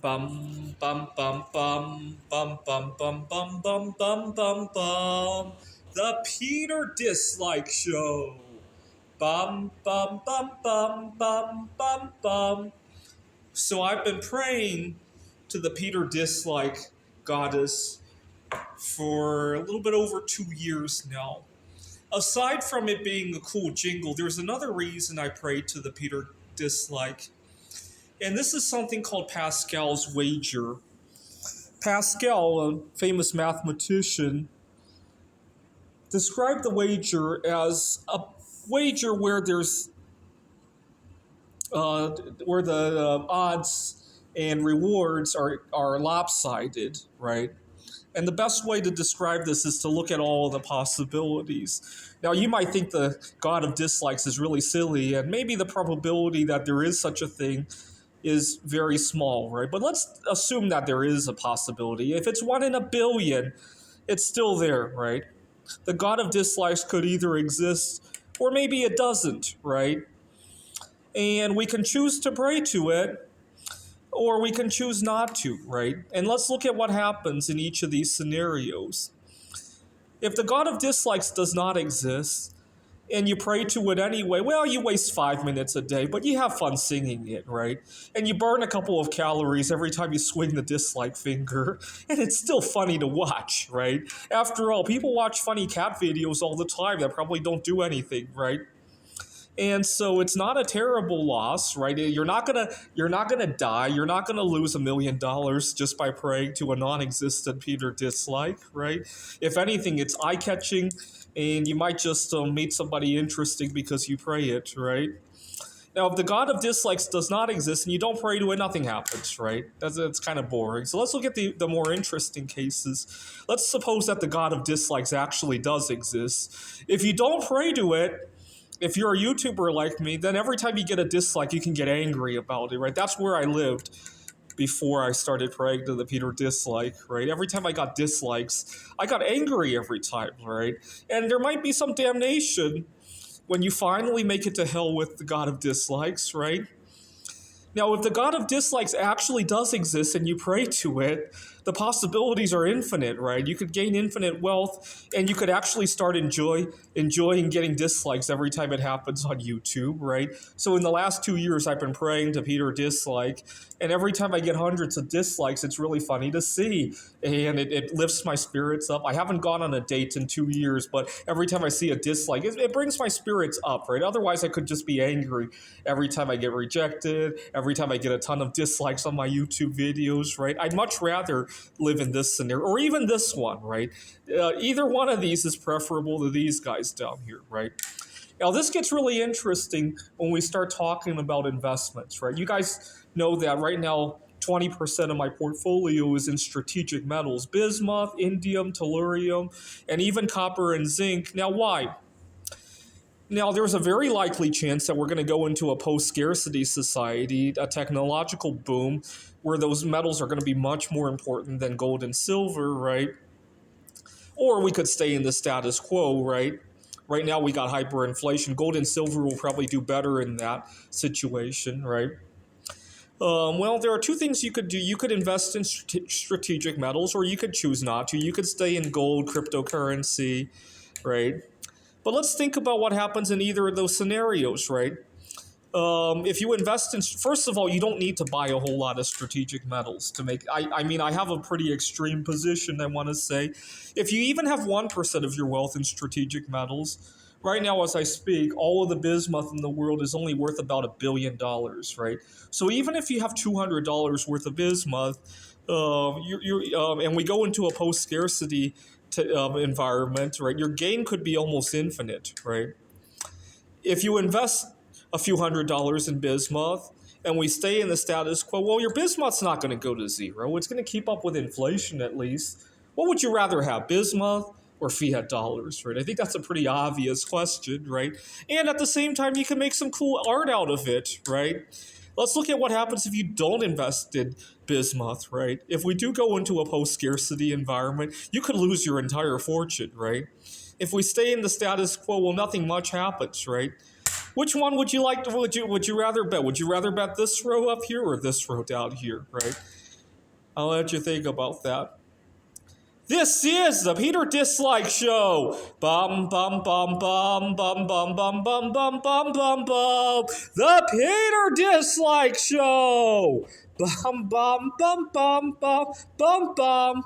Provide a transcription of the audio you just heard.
Bum bum bum bum bum bum bum bum bum bum bum bum. The Peter Dislike Show. Bum bum bum bum bum bum bum. So I've been praying to the Peter Dislike goddess for a little bit over 2 years now. Aside from it being a cool jingle, there's another reason I pray to the Peter Dislike. And this is something called Pascal's wager. Pascal, a famous mathematician, described the wager as a wager where there's where the odds and rewards are lopsided, right? And the best way to describe this is to look at all the possibilities. Now, you might think the God of dislikes is really silly, and maybe the probability that there is such a thing is very small, right? But let's assume that there is a possibility. If it's 1 in 1 billion, it's still there, right? The God of dislikes could either exist or maybe it doesn't, right? And we can choose to pray to it or we can choose not to, right? And let's look at what happens in each of these scenarios. If the God of dislikes does not exist, and you pray to it anyway, well, you waste 5 minutes a day, but you have fun singing it, right? And you burn a couple of calories every time you swing the dislike finger, and it's still funny to watch, right? After all, people watch funny cat videos all the time that probably don't do anything, right? And so it's not a terrible loss, right? You're not gonna die. You're not gonna lose $1 million just by praying to a non-existent Peter dislike, right? If anything, it's eye-catching, and you might just meet somebody interesting because you pray it, right? Now, if the God of dislikes does not exist and you don't pray to it, nothing happens, right? That's kind of boring. So let's look at the more interesting cases. Let's suppose that the God of dislikes actually does exist. If you don't pray to it, if you're a YouTuber like me, then every time you get a dislike, you can get angry about it, right? That's where I lived before I started praying to the Peter dislike, right? Every time I got dislikes, I got angry every time, right? And there might be some damnation when you finally make it to hell with the God of dislikes, right? Now, if the God of dislikes actually does exist and you pray to it, the possibilities are infinite, right? You could gain infinite wealth and you could actually start enjoying getting dislikes every time it happens on YouTube, right? So in the last 2 years, I've been praying to Peter dislike, and every time I get hundreds of dislikes, it's really funny to see, and it lifts my spirits up. I haven't gone on a date in 2 years, but every time I see a dislike, it brings my spirits up, right? Otherwise, I could just be angry every time I get rejected, every time I get a ton of dislikes on my YouTube videos, right? I'd much rather live in this scenario, or even this one, right? Either one of these is preferable to these guys down here, right? Now, this gets really interesting when we start talking about investments, right? You guys know that right now, 20% of my portfolio is in strategic metals: bismuth, indium, tellurium, and even copper and zinc. Now, why? Now, there's a very likely chance that we're going to go into a post-scarcity society, a technological boom, where those metals are going to be much more important than gold and silver, right? Or we could stay in the status quo, right? Right now we got hyperinflation. Gold and silver will probably do better in that situation, right? Well, there are two things you could do. You could invest in strategic metals, or you could choose not to. You could stay in gold, cryptocurrency, right? But let's think about what happens in either of those scenarios, right? If you invest in, first of all, you don't need to buy a whole lot of strategic metals to make. I mean, I have a pretty extreme position, I want to say. If you even have 1% of your wealth in strategic metals, right now as I speak, all of the bismuth in the world is only worth about $1 billion, right? So even if you have $200 worth of bismuth, and we go into a post-scarcity environment, right? Your gain could be almost infinite, right? If you invest a few $100s in bismuth and we stay in the status quo, well, your bismuth's not going to go to zero. It's going to keep up with inflation at least. What would you rather have, bismuth or fiat dollars, right? I think that's a pretty obvious question, right? And at the same time, you can make some cool art out of it, right? Let's look at what happens if you don't invest in bismuth, right? If we do go into a post-scarcity environment, you could lose your entire fortune, right? If we stay in the status quo, well, nothing much happens, right? Which one would you like to, would you rather bet? Would you rather bet this row up here or this row down here, right? I'll let you think about that. This is the Peter Dislike Show. Bum bum bum bum bum bum bum bum bum bum bum bum. The Peter Dislike Show. Bum bum bum bum bum bum bum.